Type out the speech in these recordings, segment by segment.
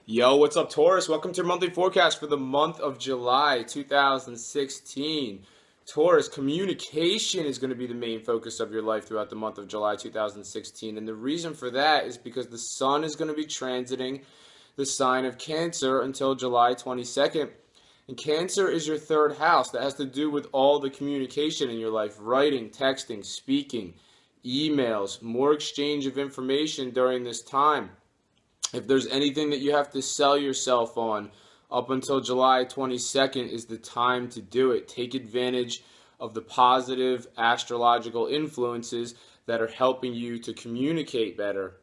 Yo, what's up, Taurus? Welcome to your monthly forecast for the month of July 2016. Taurus, communication is going to be the main focus of your life throughout the month of July 2016. And the reason for that is because the sun is going to be transiting the sign of Cancer until July 22nd. And Cancer is your third house. That has to do with all the communication in your life: writing, texting, speaking, emails, more exchange of information during this time. If there's anything that you have to sell yourself on up until July 22nd is the time to do it. Take advantage of the positive astrological influences that are helping you to communicate better.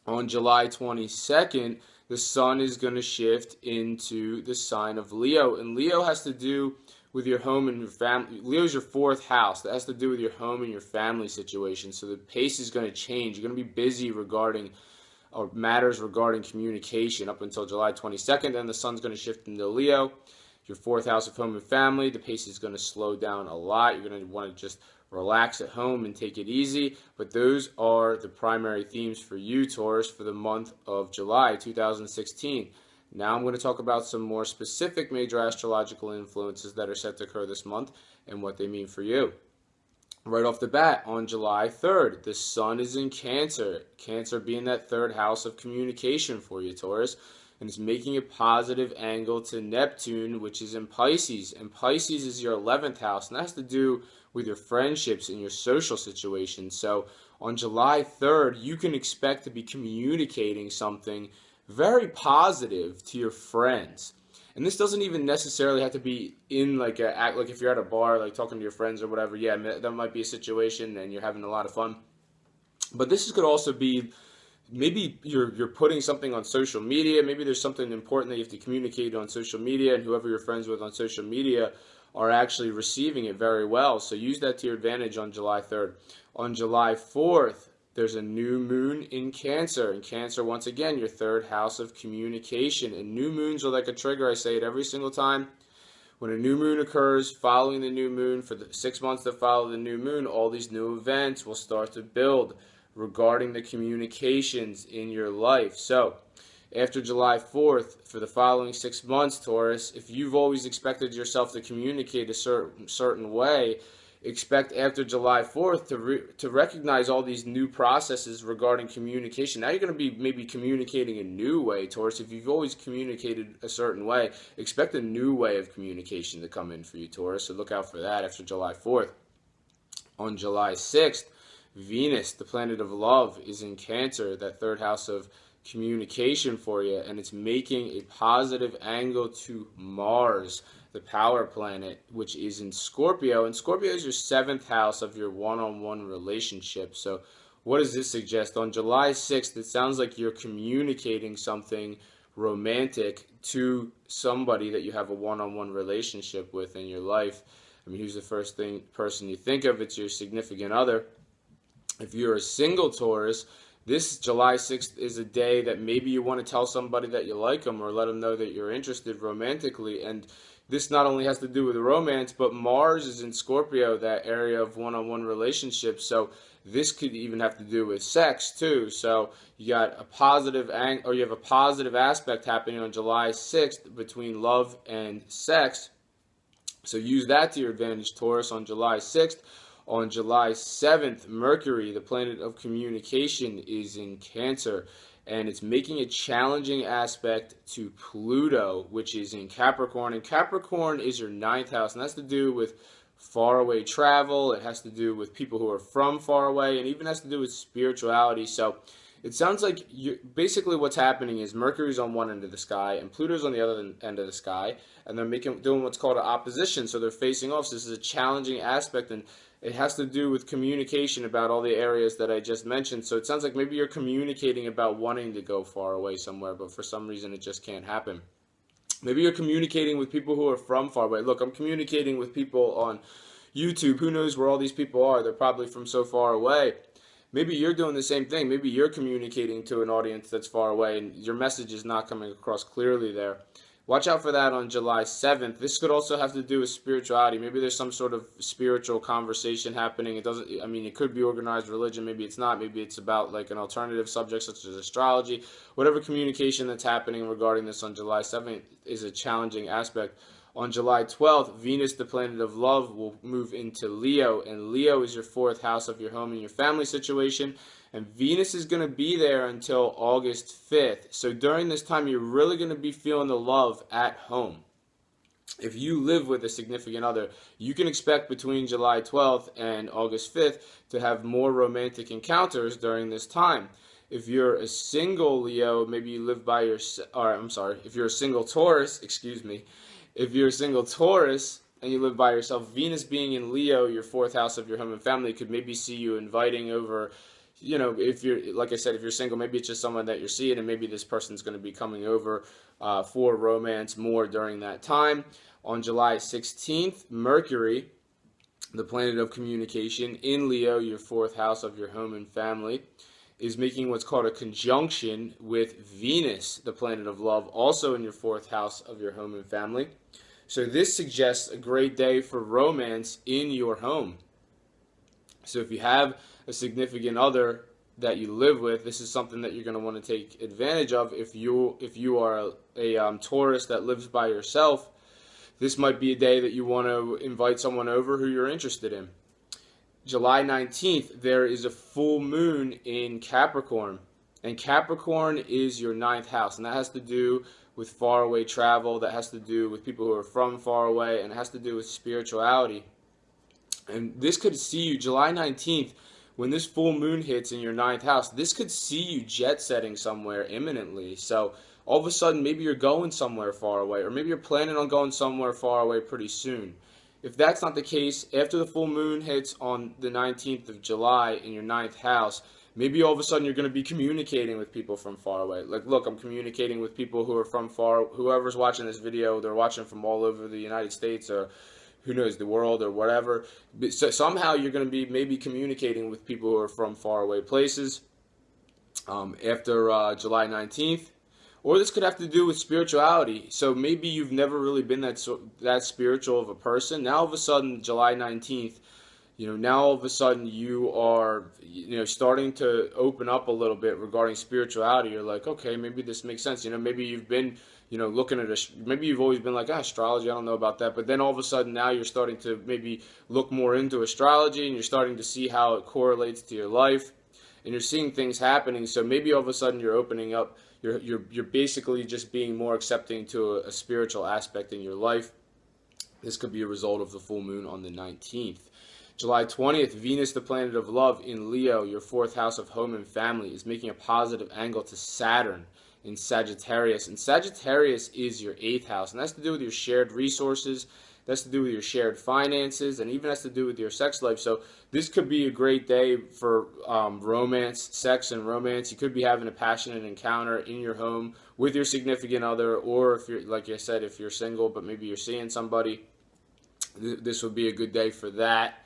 On July 22nd, the sun is going to shift into the sign of Leo. And Leo has to do with your home and your family. Leo is your fourth house. That has to do with your home and your family situation. So the pace is going to change. You're going to be busy regarding or matters regarding communication up until July 22nd. Then the sun's going to shift into Leo, your fourth house of home and family. The pace is going to slow down a lot. You're going to want to just relax at home and take it easy. But those are the primary themes for you, Taurus, for the month of July 2016. Now I'm going to talk about some more specific major astrological influences that are set to occur this month and what they mean for you. Right off the bat, on July 3rd, the sun is in Cancer. Cancer being that third house of communication for you, Taurus. And it's making a positive angle to Neptune, which is in Pisces. And Pisces is your 11th house, and that has to do with your friendships and your social situations. So on July 3rd, you can expect to be communicating something very positive to your friends. And this doesn't even necessarily have to be in like if you're at a bar, like talking to your friends or whatever. Yeah, that might be a situation and you're having a lot of fun. But this could also be maybe you're putting something on social media. Maybe there's something important that you have to communicate on social media, and whoever you're friends with on social media are actually receiving it very well. So use that to your advantage on July 3rd. On July 4th, there's a new moon in Cancer. And Cancer, once again, your third house of communication. And new moons are like a trigger. I say it every single time. When a new moon occurs, following the new moon, for the 6 months that follow the new moon, all these new events will start to build regarding the communications in your life. So, after July 4th, for the following 6 months, Taurus, if you've always expected yourself to communicate a certain way, expect after July 4th to recognize all these new processes regarding communication. Now you're going to be maybe communicating a new way, Taurus. If you've always communicated a certain way, expect a new way of communication to come in for you, Taurus. So look out for that after July 4th. On July 6th, Venus, the planet of love, is in Cancer, that third house of communication for you, and it's making a positive angle to Mars, the power planet, which is in Scorpio. And Scorpio is your seventh house of your one-on-one relationship. So what does this suggest? On July 6th, it sounds like you're communicating something romantic to somebody that you have a one-on-one relationship with in your life. I mean, who's the first person you think of? It's your significant other. If you're a single Taurus, this July 6th is a day that maybe you want to tell somebody that you like them or let them know that you're interested romantically. And this not only has to do with romance, but Mars is in Scorpio, that area of one-on-one relationships. So this could even have to do with sex too. So you got a positive you have a positive aspect happening on July 6th between love and sex. So use that to your advantage, Taurus, on July 6th. On July 7th, Mercury, the planet of communication, is in Cancer, and it's making a challenging aspect to Pluto, which is in Capricorn. And Capricorn is your ninth house, and that's to do with faraway travel. It has to do with people who are from far away, and even has to do with spirituality. So it sounds like basically what's happening is Mercury's on one end of the sky and Pluto's on the other end of the sky, and they're doing what's called an opposition. So they're facing off. So this is a challenging aspect, and it has to do with communication about all the areas that I just mentioned. So it sounds like maybe you're communicating about wanting to go far away somewhere, but for some reason it just can't happen. Maybe you're communicating with people who are from far away. Look, I'm communicating with people on YouTube. Who knows where all these people are? They're probably from so far away. Maybe you're doing the same thing. Maybe you're communicating to an audience that's far away and your message is not coming across clearly there. Watch out for that on July 7th. This could also have to do with spirituality. Maybe there's some sort of spiritual conversation happening. It doesn't, I mean, it could be organized religion. Maybe it's not. Maybe it's about like an alternative subject such as astrology. Whatever communication that's happening regarding this on July 7th is a challenging aspect. On July 12th, Venus, the planet of love, will move into Leo. And Leo is your fourth house of your home and your family situation. And Venus is going to be there until August 5th. So during this time, you're really going to be feeling the love at home. If you live with a significant other, you can expect between July 12th and August 5th to have more romantic encounters during this time. If you're a single Leo, maybe you live by if you're a single Taurus, if you're a single Taurus and you live by yourself, Venus being in Leo, your fourth house of your home and family, could maybe see you inviting over, if you're, like I said, if you're single, maybe it's just someone that you're seeing, and maybe this person's going to be coming over for romance more during that time. On July 16th, Mercury, the planet of communication, in Leo, your fourth house of your home and family, is making what's called a conjunction with Venus, the planet of love, also in your fourth house of your home and family. So this suggests a great day for romance in your home. So if you have a significant other that you live with, this is something that you're going to want to take advantage of. If you are a Taurus that lives by yourself, this might be a day that you want to invite someone over who you're interested in. July 19th, there is a full moon in Capricorn. And Capricorn is your ninth house. And that has to do with faraway travel. That has to do with people who are from far away. And it has to do with spirituality. And this could see you, July 19th, when this full moon hits in your ninth house, this could see you jet setting somewhere imminently. So all of a sudden, maybe you're going somewhere far away. Or maybe you're planning on going somewhere far away pretty soon. If that's not the case, after the full moon hits on the 19th of July in your ninth house, maybe all of a sudden you're going to be communicating with people from far away. Like, look, I'm communicating with people who are from far, whoever's watching this video, they're watching from all over the United States or who knows, the world or whatever. So somehow you're going to be maybe communicating with people who are from far away places after July 19th. Or this could have to do with spirituality. So maybe you've never really been that spiritual of a person. Now all of a sudden, July 19th, now all of a sudden you are, starting to open up a little bit regarding spirituality. You're like, okay, maybe this makes sense. Maybe you've been, looking at maybe you've always been like, astrology, I don't know about that. But then all of a sudden now you're starting to maybe look more into astrology and you're starting to see how it correlates to your life. And you're seeing things happening. So maybe all of a sudden you're opening up. You're basically just being more accepting to a spiritual aspect in your life. This could be a result of the full moon on the 19th. July 20th, Venus, the planet of love, in Leo, your fourth house of home and family, is making a positive angle to Saturn in Sagittarius. And Sagittarius is your eighth house, and that's to do with your shared resources. That's to do with your shared finances, and even has to do with your sex life. So this could be a great day for romance, sex and romance. You could be having a passionate encounter in your home with your significant other, or if you're, like I said, if you're single, but maybe you're seeing somebody, this would be a good day for that.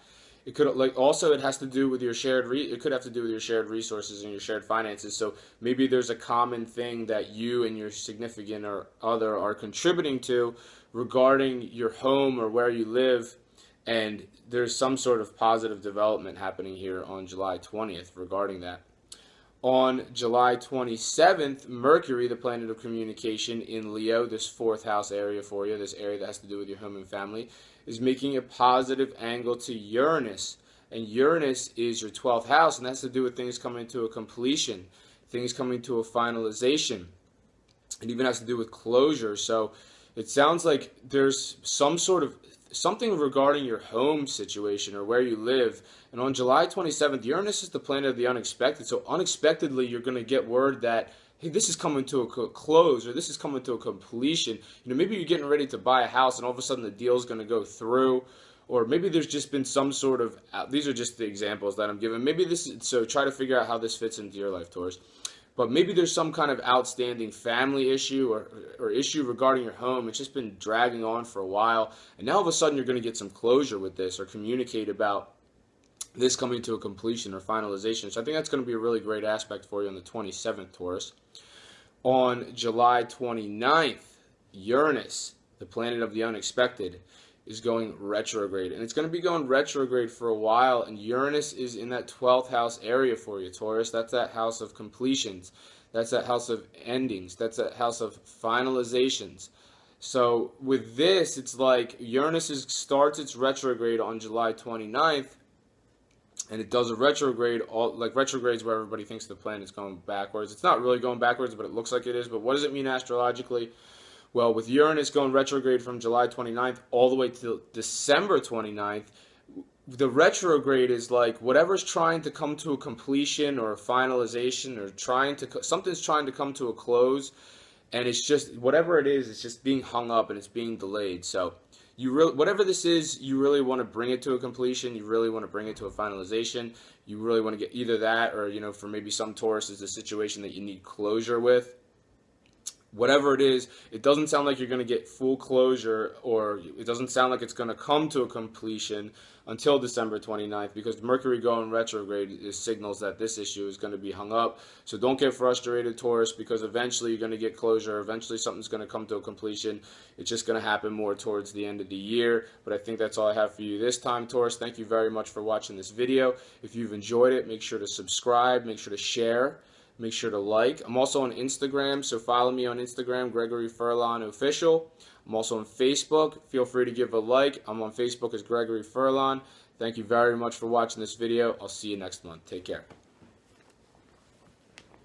It could it has to do with your it could have to do with your shared resources and your shared finances. So maybe there's a common thing that you and your significant other are contributing to regarding your home or where you live, and there's some sort of positive development happening here on July 20th regarding that. On July 27th, Mercury, the planet of communication in Leo, this fourth house area for you, this area that has to do with your home and family, is making a positive angle to Uranus. And Uranus is your 12th house, and that has to do with things coming to a completion, things coming to a finalization. It even has to do with closure. So it sounds like there's something regarding your home situation or where you live. And on July 27th, Uranus is the planet of the unexpected. So unexpectedly, you're going to get word that, hey, this is coming to a close, or this is coming to a completion. Maybe you're getting ready to buy a house, and all of a sudden the deal's going to go through. Or maybe there's just been some sort of, these are just the examples that I'm giving. So try to figure out how this fits into your life, Taurus. But maybe there's some kind of outstanding family issue or issue regarding your home. It's just been dragging on for a while. And now all of a sudden you're going to get some closure with this or communicate about this coming to a completion or finalization. So I think that's going to be a really great aspect for you on the 27th, Taurus. On July 29th, Uranus, the planet of the unexpected, is going retrograde. And it's going to be going retrograde for a while. And Uranus is in that 12th house area for you, Taurus. That's that house of completions. That's that house of endings. That's that house of finalizations. So with this, it's like Uranus starts its retrograde on July 29th. And it does a retrograde, like retrogrades where everybody thinks the planet's going backwards. It's not really going backwards, but it looks like it is. But what does it mean astrologically? Well, with Uranus going retrograde from July 29th all the way to December 29th, the retrograde is like whatever's trying to come to a completion or a finalization or something's trying to come to a close, and it's just whatever it is, it's just being hung up and it's being delayed. So whatever this is, you really want to bring it to a completion. You really want to bring it to a finalization. You really want to get either that or, for maybe some Taurus is a situation that you need closure with. Whatever it is, it doesn't sound like you're going to get full closure, or it doesn't sound like it's going to come to a completion until December 29th, because Mercury going retrograde signals that this issue is going to be hung up. So don't get frustrated, Taurus, because eventually you're going to get closure. Eventually something's going to come to a completion. It's just going to happen more towards the end of the year. But I think that's all I have for you this time, Taurus. Thank you very much for watching this video. If you've enjoyed it, make sure to subscribe, make sure to share. Make sure to like. I'm also on Instagram, so follow me on Instagram, Gregory Furlan Official. I'm also on Facebook. Feel free to give a like. I'm on Facebook as Gregory Furlan. Thank you very much for watching this video. I'll see you next month. Take care.